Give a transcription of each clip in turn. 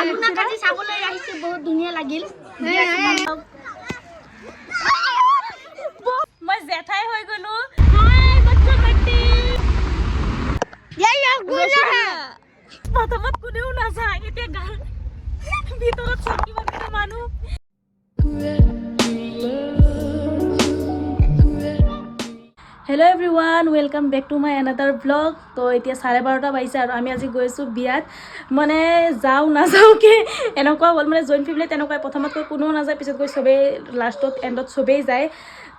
আপোনাক আজি চাবলৈ আহিছো বহুত ধুনীয়া লাগিল মই জেঠাই হৈ গলো প্ৰথমত কোনেও নাযায় এতিয়া গান ভিতৰত চকিব মানুহ hello' everyone welcome back to my another blog তো এতিয়া 12:30 বাজিছে আৰু আমি আজি গৈছোঁ বিয়াত মানে যাওঁ নাযাওঁকৈ এনেকুৱা হ'ল মানে জইণ্ট ফেমিলি তেনেকুৱাই প্ৰথমতকৈ কোনেও নাযায় পিছত গৈ চবেই লাষ্টত এণ্ডত চবেই যায়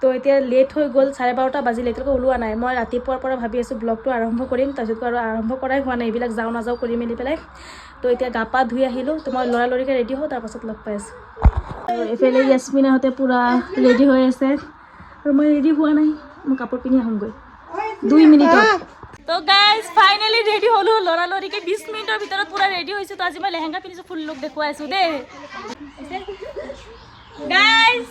তো এতিয়া লেট হৈ গ'ল 12:30 বাজিলে এতিয়ালৈকে ওলোৱা নাই মই ৰাতিপুৱাৰ পৰা ভাবি আছোঁ ব্লগটো আৰম্ভ কৰিম তাৰপিছত আৰু আৰম্ভ কৰাই হোৱা নাই এইবিলাক যাওঁ নাযাওঁ কৰি মেলি পেলাই তো এতিয়া গা পা ধুই আহিলোঁ তো মই লৰালৰিকৈ ৰেডি হওঁ তাৰপাছত লগ পাই আছোঁ আৰু এইফালে য়াস্মিনাহঁতে পূৰা ৰেডি হৈ আছে আৰু মই ৰেডি হোৱা নাই মই কাপোৰ পিন্ধি আহোঁগৈ 2 মিনিটত তো গাইজ ফাইনেলি ৰেডি হ'লোঁ লৰালৰিকৈ 20 মিনিটৰ ভিতৰত পূৰা ৰেডি হৈছোঁ তো আজি মই লেহেংগা পিন্ধিছোঁ ফুল লুক দেখুৱাই আছোঁ দেই গাইজ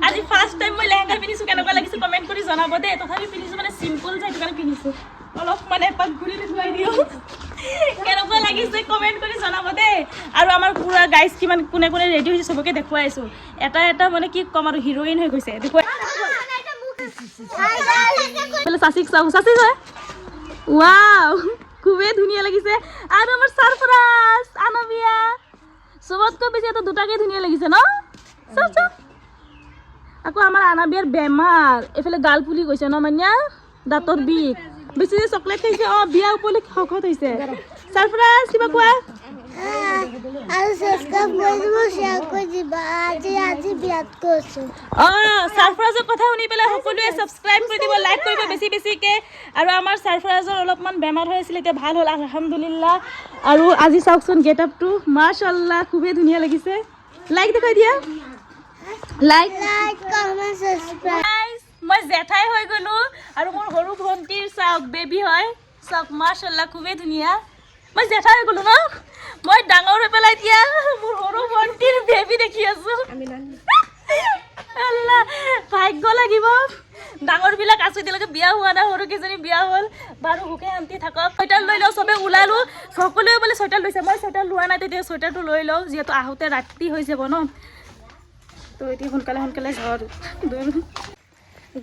আজি ফাৰ্ষ্ট টাইম মই লেহেংগা পিন্ধিছোঁ কেনেকুৱা লাগিছে কমেণ্ট কৰি জনাব দেই তথাপি পিন্ধিছোঁ মানে চিম্পল যে সেইটো কাৰণে পিন্ধিছোঁ অলপ মানে এপাক ঘূৰি দেখুৱাই দিওঁ কেনেকুৱা লাগিছে কমেণ্ট কৰি জনাব দেই আৰু আমাৰ পূৰা গাইজ কিমান কোনে কোনে ৰেডি হৈছে চবকে দেখুৱাইছোঁ এটা এটা মানে কি ক'ম আৰু হিৰ'ইন হৈ গৈছে দেখুৱাই চাচিক চাওঁ চাচি হয় ৱাও খুবেই ধুনীয়া লাগিছে আৰু আমাৰ সাৰপ্ৰাইজ আনাবিয়া চবতকৈ বেছি এটা দুটাকৈ ধুনীয়া লাগিছে ন চাওঁ চাওঁ আকৌ আমাৰ আনাবিয়াৰ বেমাৰ এইফালে গাল ফুলি গৈছে ন মান্যা দাঁতৰ বিষ বেছি যে চকলেট খাইছে অঁ বিয়া উপলক্ষে শকত হৈছে সাৰপ্ৰাইজ কিবা কোৱা আৰু সাবস্ক্ৰাইব কৰি দিব শ্বেয়াৰ কৰি দিবা আজি বিয়াত গৈছোঁ সাৰপ্ৰাইজৰ কথা শুনি পেলাই সকলোৱে ছাবস্ক্ৰাইব কৰি দিব লাইক কৰিব বেছি বেছিকৈ আৰু আমাৰ সাৰপ্ৰাইজৰ অলপমান বেমাৰ হৈ আছিল এতিয়া ভাল হ'ল আলহামদুলিল্লাহ আৰু আজি চাওকচোন গেট আপটো মাশাআল্লাহ খুবেই ধুনীয়া লাগিছে লাইক দেখাই দিয়া লাইক কমেণ্ট সাবস্ক্ৰাইব মই জেঠাই হৈ গ'লোঁ আৰু মোৰ সৰু ভণ্টিৰ চাওক বেবী হয় চাওক মাশাআল্লাহ খুবেই ধুনীয়া মই জেঠাই হৈ গ'লোঁ ন মই ডাঙৰ হৈ পেলাই এতিয়া মোৰ সৰু ভণ্টিৰ বেবী দেখি আছোঁ আল্লাহ ভাগ্য লাগিব ডাঙৰবিলাক আছোঁ এতিয়ালৈকে বিয়া হোৱা নাই সৰুকেইজনী বিয়া হ'ল বাৰু সুখে শান্তি থাকক চুৱেটাৰ লৈ লওঁ চবেই ওলালোঁ সকলোৱে বোলে চুৱেটাৰ লৈছে মই চুৱেটাৰ লোৱা নাই তেতিয়া চুৱেটাৰটো লৈ লওঁ যিহেতু আহোঁতে ৰাতি হৈ যাব ন তো এতিয়া সোনকালে সোনকালে ঘৰ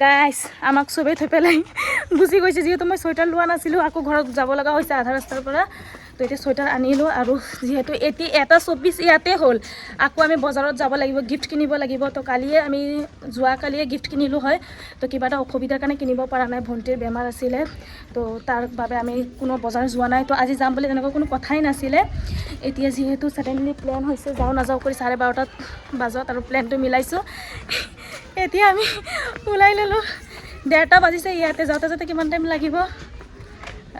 গাইছ আমাক চবেই থৈ পেলাই গুচি গৈছে যিহেতু মই চুৱেটাৰ লোৱা নাছিলোঁ আকৌ ঘৰত যাব লগা হৈছে আধা ৰাস্তাৰ পৰা তো এতিয়া চুৱেটাৰ আনিলোঁ আৰু যিহেতু এতিয়া এটা 24 ইয়াতে হ'ল আকৌ আমি বজাৰত যাব লাগিব গিফ্ট কিনিব লাগিব তো কালিয়ে আমি যোৱাকালিয়ে গিফ্ট কিনিলোঁ হয় তো কিবা এটা অসুবিধাৰ কাৰণে কিনিব পৰা নাই ভণ্টিৰ বেমাৰ আছিলে তো তাৰ বাবে আমি কোনো বজাৰ যোৱা নাই তো আজি যাম বুলি তেনেকুৱা কোনো কথাই নাছিলে এতিয়া যিহেতু ছাডেনলি প্লেন হৈছে যাওঁ নাযাওঁ কৰি 12:30 বজাত আৰু প্লেনটো মিলাইছোঁ এতিয়া আমি ওলাই ল'লোঁ 1:30 বাজিছে ইয়াতে যাওঁতে যাওঁতে কিমান টাইম লাগিব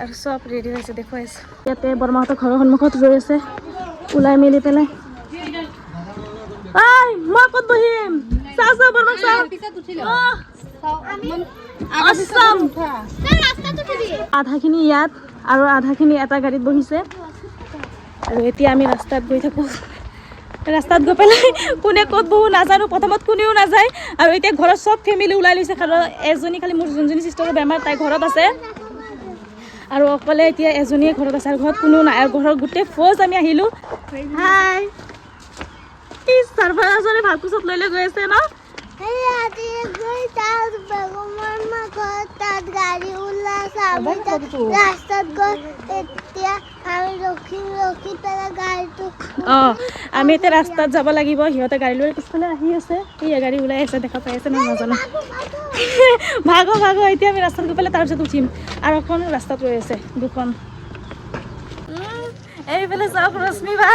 আৰু চব ৰেডি হৈছে দেখুৱাইছোঁ ইয়াতে বৰমাহঁতৰ ঘৰৰ সন্মুখত ৰৈ আছে ওলাই মেলি পেলাই মই ক'ত বহিম চাওঁ চাওঁ বৰমাক চাওঁ আধাখিনি ইয়াত আৰু আধাখিনি এটা গাড়ীত বহিছে আৰু এতিয়া আমি ৰাস্তাত গৈ থাকোঁ ৰাস্তাত গৈ পেলাই কোনে ক'ত বহু নাজানো প্ৰথমত কোনেও নাযায় আৰু এতিয়া ঘৰত চব ফেমিলি ওলাই লৈছে কাৰণ এজনী খালি মোৰ যোনজনী চিষ্টাৰৰ বেমাৰ তাই ঘৰত আছে আৰু অকলে এতিয়া এজনীয়ে ঘৰত আছে আৰু ঘৰত কোনো নাই আৰু ঘৰৰ গোটেই ফৌজ আমি আহিলোঁ হাই এই সাৰপ্ৰাইজৰে ভালকুচত লৈ গৈ আছে ন আমি এতিয়া ৰাস্তাত যাব লাগিব সিহঁতে গাড়ী লৈ পিছফালে আহি আছে এই গাড়ী ওলাই আছে দেখা পাই আছে নহয় নাজানো ভাগো এতিয়া আমি ৰাস্তাত গৈ পেলাই তাৰপিছত উঠিম আৰু এখন ৰাস্তাত ৰৈ আছে দুখন এইফালে চাওক ৰশ্মি বা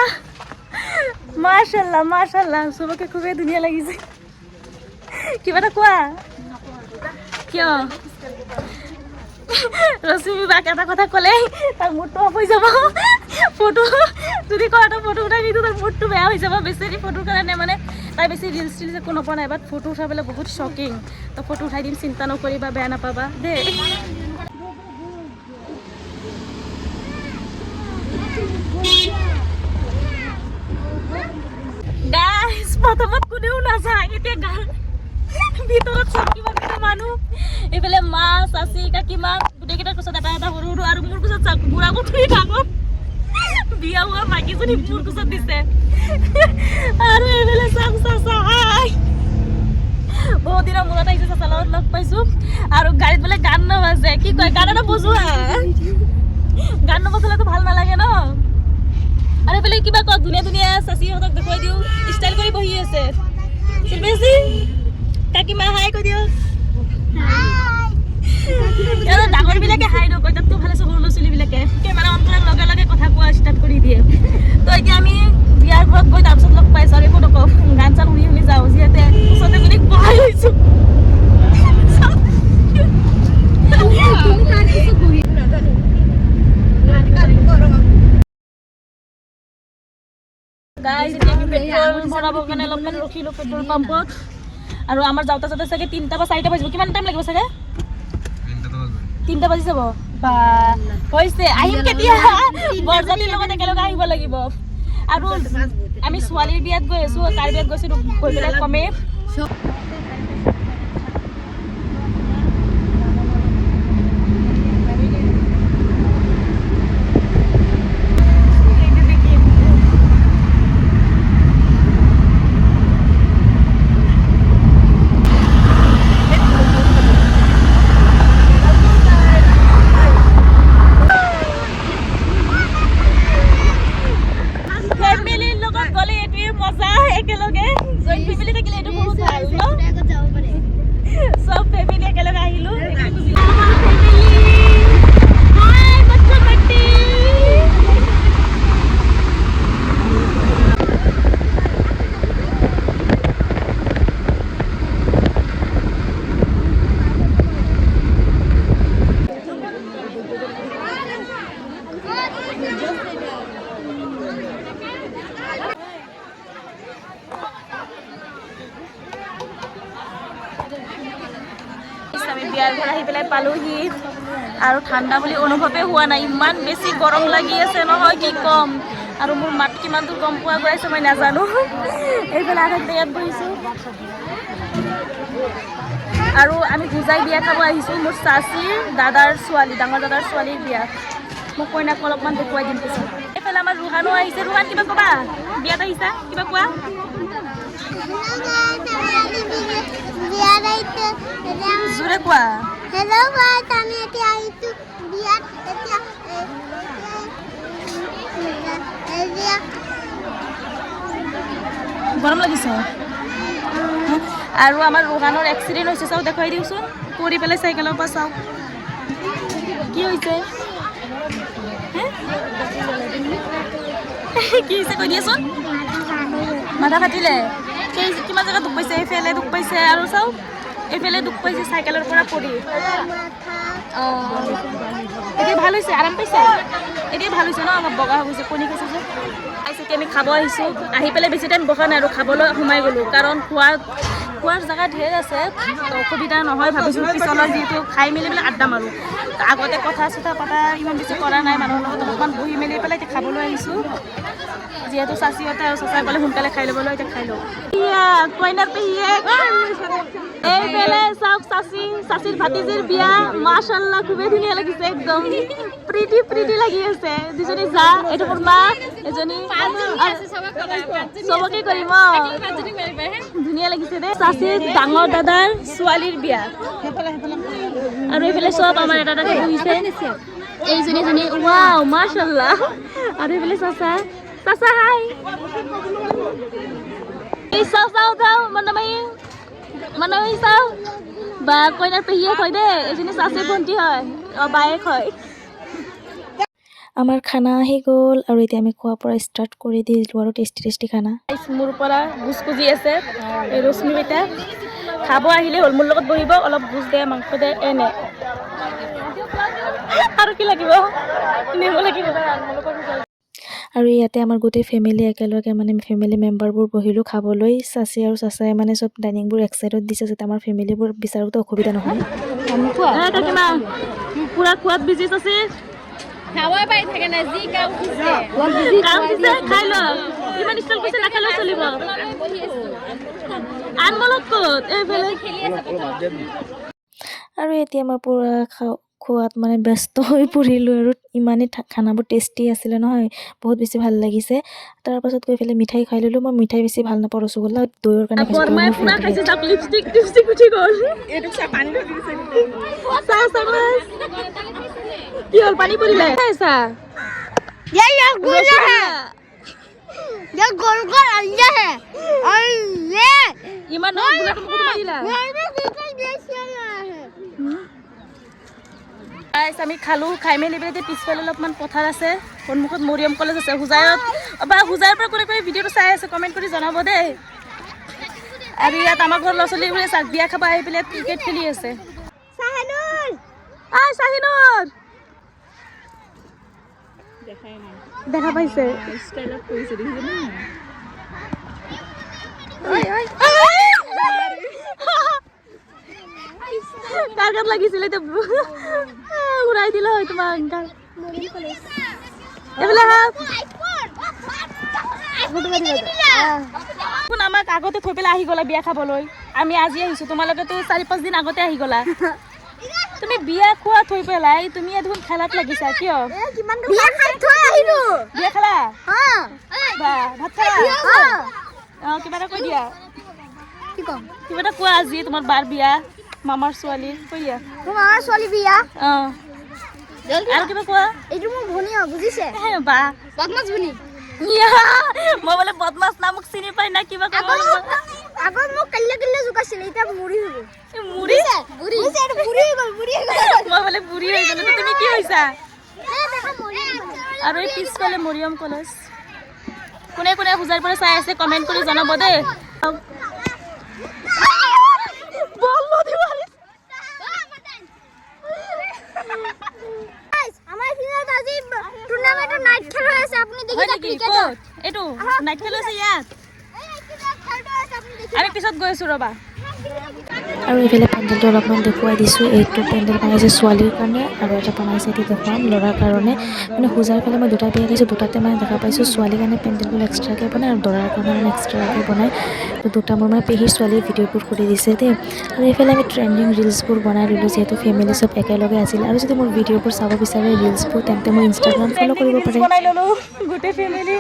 মাশাআল্লাহ মাশাআল্লাহ চবকে খুবেই ধুনীয়া লাগিছে কিবা এটা কোৱা কিয় ৰশ্মি বাক এটা কথা ক'লে তাৰ মুডটো অফ হৈ যাব ফটো যদি কয় এটা ফটো উঠাই নিদিওঁ তাৰ মুডটো বেয়া হৈ যাব বেছি ফটোৰ কাৰণে মানে তাই বেছি ৰিলচ টিলচ একো নবনাই বাট ফটো উঠাবলৈ বহুত শ্বকিং তো ফটো উঠাই দিম চিন্তা নকৰিবা বেয়া নাপাবা দেই গাইজ প্ৰথমত কোনেও নাযায় এতিয়া গান ভিতৰত চকিব মানুহ এইফালে মা চাচি কাকিমা গোটেইকেইটাৰ পিছত এটা এটা সৰু সৰু আৰু মোৰ পিছত বুঢ়া কুঠুৰি ডাঙৰ বিয়া হোৱা মাইকীজনী মোৰ কোচত দিছে আৰু এইফালে চাওক চাচা হাই বহুত দিনৰ মূৰত আহিছে চাচা লগত লগ পাইছোঁ আৰু গাড়ীত বোলে গান নবাজে কি কয় গান এটা বজোৱা গান নবজালেতো ভাল নালাগে ন আৰু এইফালে কিবা কওক ধুনীয়া ধুনীয়া চাচিহঁতক দেখুৱাই দিওঁ ষ্টাইল কৰি বহি আছে চিলবেচি কাকিমা হাই কৈ দিয়ক ডাঙৰ বিলাকে হাই নকয় তাততো ভালে সৰু ল'ৰা ছোৱালীবিলাকে কেমেৰা অন কৰাৰ লগে লগে কথা কোৱা ষ্টাৰ্ট কৰি দিয়ে তো এতিয়া আমি বিয়াৰ ঘৰত গৈ তাৰপিছত লগ পাইছোঁ আৰু একো নকওঁ গান চান শুনি শুনি যাওঁ যিহেতু ওচৰতে যদি পঢ়াই হৈছোঁ গাইজ এতিয়া আমি পেট্ৰল ভৰাবৰ কাৰণে অলপমান ৰখিলোঁ পেট্ৰল পাম্পত আৰু আমাৰ যাওঁতে যাওঁতে চাগে 3টা বা 4টা বাজিব কিমান টাইম লাগিব চাগে 3টা বাজি যাব বা হৈছে আহিম কেতিয়া বৰজাতিৰ লগত একেলগে আহিব লাগিব আৰু আমি ছোৱালীৰ বিয়াত গৈ আছোঁ কাৰ বিয়াত গৈছিলোঁ গৈ পেলাই কমে বিয়াৰ ঘৰ আহি পেলাই পালোহি আৰু ঠাণ্ডা বুলি অনুভৱেই হোৱা নাই ইমান বেছি গৰম লাগি আছে নহয় কি ক'ম আৰু মোৰ মাত কিমান দূৰ গম পোৱা গৈ আছে মই নাজানো এইফালে আধাতে ইয়াত বহিছোঁ আৰু আমি পূজাই বিয়া খাব আহিছোঁ মোৰ চাচীৰ দাদাৰ ছোৱালী ডাঙৰ দাদাৰ ছোৱালীৰ বিয়া মোক কইনাক অলপমান দেখুৱাই দিম পিছত এইফালে আমাৰ ৰুহানো আহিছে ৰুহান কিবা ক'বা বিয়াত আহিছা কিবা কোৱা জোৰে কোৱা হেল্ল' গাইজ আমি এতিয়া আহিছোঁ বিয়াত এতিয়া গৰম লাগিছে আৰু আমাৰ ৰুহানৰ এক্সিডেণ্ট হৈছে চাওক দেখুৱাই দিওঁচোন পৰি পেলাই চাইকেলৰ পৰা চাওক কি হৈছে কি হৈছে কৈ দিয়াচোন মাথা ফাটিলে কিমান জেগাত দুখ পাইছে এইফালে দুখ পাইছে আৰু চাওক এইফালে দুখ পাইছে চাইকেলৰ পৰা পৰি এতিয়া ভাল হৈছে আৰাম পাইছে এতিয়া ভাল হৈছে ন অলপ বগা হৈ গৈছে কণী খাইছে যে এতিয়া আমি খাব আহিছোঁ আহি পেলাই বেছি টাইম বহা নাই আৰু খাবলৈ সোমাই গ'লোঁ কাৰণ খোৱাৰ জেগা ঢেৰ আছে অসুবিধা নহয় ভাবিছোঁ পিছলৈ যিহেতু খাই মেলি পেলাই আড্ডা মাৰোঁ আগতে কথা চথা পতা ইমান বেছি কৰা নাই মানুহৰ লগত অলপমান বহি মেলি পেলাই এতিয়া খাবলৈ আহিছোঁ যিহেতু চাচীহঁতে আৰু চাচাই ক'লে সোনকালে খাই ল'বলৈ এতিয়া খাই লওঁ কইনাৰ পেহীয়েক এইফালে চাওক চাচীৰ ভাতিজিৰ বিয়া মাশাল্লাহ খুবেই ধুনীয়া লাগিছে একদম প্ৰিটি লাগি আছে দুজনী যা এইটো মোৰ মা এজনী চবকে কৰিম ধুনীয়া লাগিছে দেই চাচীৰ ডাঙৰ দাদাৰ ছোৱালীৰ বিয়া আৰু এইফালে চব আমাৰ এটা এটা বহিছে এইজনী ৱাও মাশাল্লাহ আৰু এইফালে চাচা হাই এই চাও মানমাই চাও বা কইনাৰ পেহীয়েক হয় দেই এজনী চাচী ভণ্টি হয় বায়েক হয় আমাৰ খানা আহি গ'ল আৰু এতিয়া আমি খোৱাৰ পৰা ষ্টাৰ্ট কৰি দিলোঁ আৰু টেষ্টি খানা মোৰ পৰা ভোজ খুজি আছে এই ৰশ্মি বেটা খাব আহিলে হ'ল মোৰ লগত বহিব অলপ ভোজ দে মাংস দে এনে আৰু কি লাগিব নিব লাগিব আৰু ইয়াতে আমাৰ গোটেই ফেমিলি একেলগে মানে ফেমিলি মেম্বাৰবোৰ বহিলোঁ খাবলৈ চাচী আৰু চাচাই মানে চব ডাইনিংবোৰ এক চাইডত দিছে যাতে আমাৰ ফেমিলিবোৰ বিচাৰোঁতে অসুবিধা নহয় পুৰা খোৱাত বিজি চাচী খাবই পাই থাকে না যি কাম দিছে খাই ল ইমান ষ্টাইল কৰিছে নাখালেও চলিব আনমলত ক'ত এইফালে আৰু এতিয়া মই পুৰা খোৱাত মানে ব্যস্ত হৈ পৰিলোঁ আৰু ইমানেই খানাবোৰ টেষ্টি আছিলে নহয়, বহুত বেছি ভাল লাগিছে। তাৰপাছত গৈ পেলাই মিঠাই খাই ল'লোঁ। মই মিঠাই বেছি ভাল নাপাওঁ, ৰসগোল্লা দৈৰ কাৰণে ये गोल गोल अंडा है और ये ইমান আমি খালোঁ। খাই মেলি পেলাই পিছফালে অলপমান পথাৰ আছে, সন্মুখত মৰিয়ম কলেজ আছে। হুজাইৰ পৰা কোনে কোনে ভিডিঅ'টো চাই আছে কমেণ্ট কৰি জনাব দেই। আৰু ইয়াত আমাৰ ঘৰৰ ল'ৰা ছোৱালীবোৰে বিয়া খাব আহি পেলাই ক্ৰিকেট খেলি আছে। শাহিনুৰ দেখা পাইছে কাৰ গাত লাগিছিলে উৰাই দিলে হয় তোমাৰ আংকাল। আমাক আগতে থৈ পেলাই আহি গলা বিয়া খাবলৈ। আমি আজি আহিছো, তোমালোকেতো 4-5 দিন আগতে আহি গলা। তুমি বিয়া খোৱা থৈ পেলাই তুমি দেখোন খেলাত লাগিছা কিয়? বিয়া খালা? ভাত খালা? কিবা এটা কৈ দিয়া, কিবা এটা কোৱা। আজি তোমাৰ বাৰ বিয়া, মামাৰ ছোৱালী কৈ দিয়া। মামাৰ ছোৱালী বিয়া। আৰু কিবা কোৱা। এইটো মোৰ ভনী হয়, বুজিছে? বা বদমাছ ভনী। মই বোলে বদমাছ না, মোক চিনি পাই না কিবা ক'ব। আগত মোক কাল্লা কাল্লা জোকাইছিল, এতিয়া মুড়ি হ'ব। মুড়ি বুঢ়ী হৈ গ'ল। মই বোলে বুঢ়ী হৈ গ'লো। তুমি কি হৈছা? আৰু এই পিছফালে মৰিয়ম কলেজ। কোনে কোনে হুজাইৰ পৰা চাই আছে কমেণ্ট কৰি জনাব দেই। আমাৰ ফিল্ডত আজি টুৰ্নামেন্টৰ নাইট খেল হৈ আছে, আপুনি দেখিছে ক্ৰিকেটৰ? এইটো নাইট খেল হৈছে ইয়াত। আমি পিছত গৈ আছো ৰবা। আৰু এইফালে পেণ্ডেলটো অলপমান দেখুৱাই দিছোঁ। এইটো পেণ্ডেল বনাইছে ছোৱালীৰ কাৰণে আৰু এটা বনাইছে এইটো দেখুৱাম ল'ৰাৰ কাৰণে। মানে হুজাৰ ফালে মই দুটা বিয়া দিছোঁ, দুটাতে মানে দেখা পাইছোঁ ছোৱালীৰ কাৰণে পেণ্ডেলবোৰ এক্সট্ৰাকৈ বনায় আৰু দৰাৰ কাৰণে মানে এক্সট্ৰাকৈ বনায়। তো দুটা মোৰ মানে পেহীৰ ছোৱালীৰ ভিডিঅ'বোৰ কৰি দিছে দেই। আৰু এইফালে আমি ট্ৰেণ্ডিং ৰিলচবোৰ বনাই ল'লোঁ, যিহেতু ফেমিলি চব একেলগে আছিল। আৰু যদি মোৰ ভিডিঅ'বোৰ চাব বিচাৰে ৰিলচবোৰ, তেন্তে মই ইনষ্টাগ্ৰাম ফ'ল' কৰিব পাৰে। বনাই ল'লোঁ গোটেই ফেমিলি।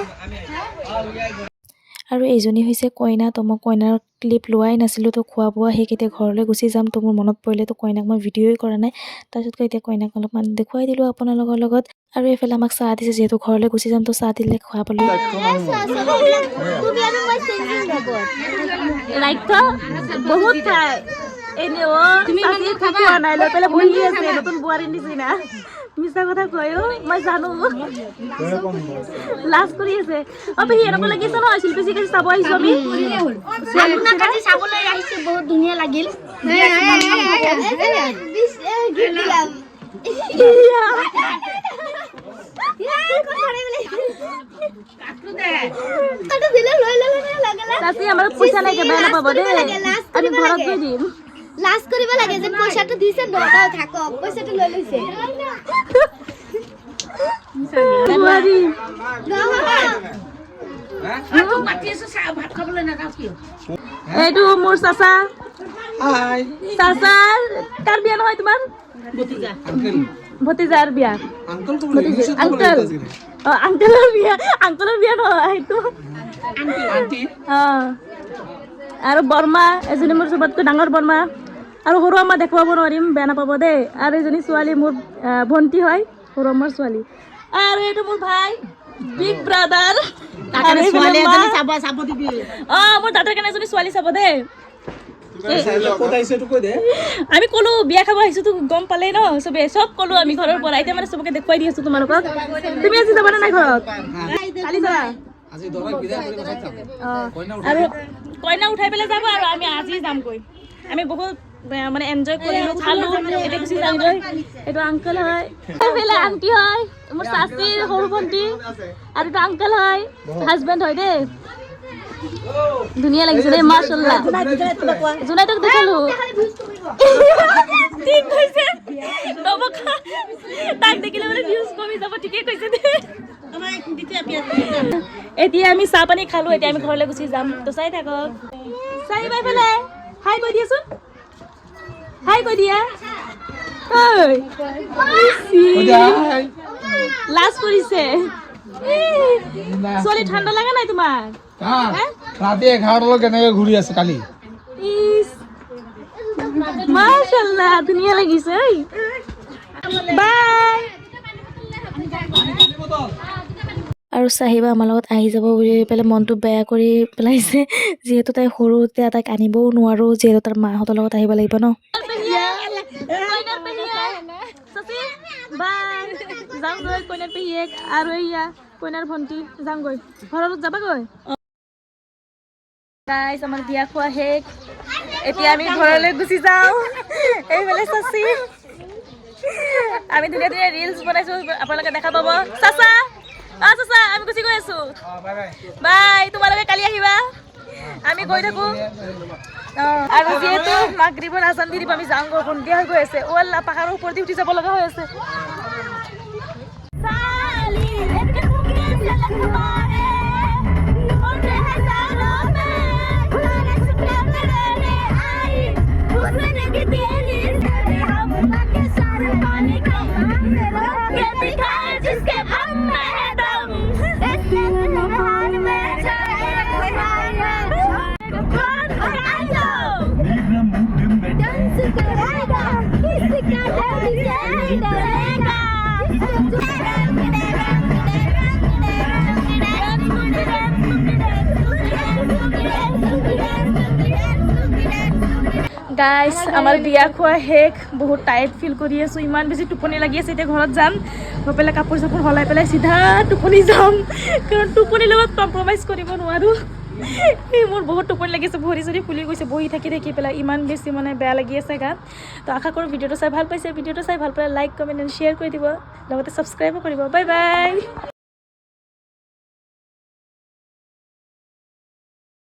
আৰু এইজনী হৈছে কইনা। তো মই কইনাৰ ক্লিপ লোৱাই নাছিলোঁ, তো খোৱা বোৱা সেই কেতিয়া ঘৰলৈ গুচি যাম, তো মোৰ মনত পৰিলে, তো কইনাক মই ভিডিঅ'ই কৰা নাই। তাৰপিছত এতিয়া কইনাক অলপমান দেখুৱাই দিলোঁ আপোনালোকৰ লগত। আৰু এইফালে আমাক চাহ দিছে, যিহেতু ঘৰলৈ গুচি যাম, তো চাহ দিলে খোৱা পালোঁ। বহুত খাই নতুন বোৱাৰীৰ নিচিনা মিছা কথা কয়। মই জানো লাজ কৰি আছে। পেহী এনেকুৱা লাগিছে নহয়, শিল্পী চিল্পী চাব আহিছো আমি। চাবলৈ আহিছে, বহুত ধুনীয়া লাগিল। আমাৰ পইচা লাগে, বেয়া নাপাব দেই, আমি ঘৰত গৈ দিম। লাজ কৰিব লাগে যে পইচাটো দিছে, নগাঁও থাকক, পইচাটো লৈ লৈছে। এইটো মোৰ চাচা। চাচাৰ কাৰ বিয়া নহয় তোমাৰ? ভতিজাৰ বিয়া। আংকল। আংকলৰ বিয়া। আংকলৰ বিয়া নহয় এইটো। আৰু বৰমা এজনী মোৰ চবতকৈ ডাঙৰ বৰমা। আৰু সৰু আমাৰ দেখুৱাব নোৱাৰিম, বেয়া নাপাব দেই। আৰু এজনী ছোৱালী মোৰ ভণ্টি হয়, সৰু আমাৰ ছোৱালী। আৰু এইটো মোৰ ভাই, বিগ ব্ৰাদাৰ। মোৰ দাদাৰ কাৰণে এজনী ছোৱালী চাব দেই। আমি ক'লো বিয়া খাব আহিছো, তো গম পালেই ন চবে, চব ক'লো আমি ঘৰৰ পৰা। এতিয়া মানে চবকে দেখুৱাই দি আছো তোমালোকক। তুমি আজি যাবা নাই ঘৰত? কালি যাবা? আৰু কইনা উঠাই পেলাই যাব, আৰু আমি আজি যামগৈ। আমি বহুত মানে এনজয় কৰিলো, খালো, এতিয়া গুচি যামগৈ। এইটো আংকল হয়, এইফালে আন্টি হয়, মোৰ চাচিৰ সৰু ভণ্টি। আৰু এইটো আংকল হয়, হাজবেণ্ড হয় দেই। ধুনীয়া লাগিছে দেই, মাশাআল্লাহ। জোনাইটোক দেখালো, ঠিক কৈছে। তাক দেখিলে মানে ভিউজ কমি যাব, ঠিকেই কৈছে দেই। এতিয়া আমি চাহ পানী খালো, এতিয়া আমি ঘৰলৈ গুচি যাম। তো চাই থাকক। চাই বাই পেলাই হাই কৈ দিয়াচোন, হাই কৈ দিয়া। লাজ কৰিছে ছোৱালী ঠাণ্ডা লাগা নাই তোমাৰ ৰাতি 11টালৈ কেনেকে ঘূৰি আছে কালি মাশাআল্লাহ ধুনীয়া লাগিছে বাই আৰু চাহিবা আমাৰ লগত আহি যাব বুলি পেলাই মনটো বেয়া কৰি পেলাইছে যিহেতু তাই সৰু এতিয়া তাইক আনিবও নোৱাৰোঁ যিহেতু তাৰ মাহঁতৰ লগত আহিব লাগিব ন যাওঁগৈ কইনাৰ পেহীয়েক আৰু এয়া কইনাৰ ভণ্টি যাওঁগৈ ঘৰত যাবাগৈ গাইছ আমাৰ বিয়া খোৱা শেষ এতিয়া আমি ঘৰলৈ গুচি যাওঁ এইফালে চাচি আমি ধুনীয়া ধুনীয়া ৰিলছ বনাইছোঁ আপোনালোকে দেখা পাব চাচা চাচা আমি গুচি গৈ আছোঁ বাই তোমালোকে কালি আহিবা আমি গৈ থাকোঁ আৰু যিহেতু মাগৰিবৰ আজান দি দিব আমি যাওঁগৈ সন্ধিয়া হৈ গৈ আছে অল্লা পাহাৰৰ ওপৰতে উঠি যাব লগা হৈ আছে গাইছ আমাৰ বিয়া খোৱা শেষ বহুত টায়াৰ্ড ফিল কৰি আছোঁ ইমান বেছি টোপনি লাগি আছে এতিয়া ঘৰত যাম গৈ পেলাই কাপোৰ চাপোৰ সলাই পেলাই চিধা টোপনি যাম কাৰণ টোপনিৰ লগত কম্প্ৰমাইজ কৰিব নোৱাৰোঁ মোৰ বহুত টোপনি লাগিছে ভৰি চৰি ফুলি গৈছে বহি থাকি পেলাই ইমান বেছি মানে বেয়া লাগি আছে গাত তো আশা কৰোঁ ভিডিঅ'টো চাই ভাল পাইছে ভিডিঅ'টো চাই ভাল পালে লাইক কমেণ্ট এণ্ড শ্বেয়াৰ কৰি দিব লগতে ছাবস্ক্ৰাইবো কৰিব বাই বাই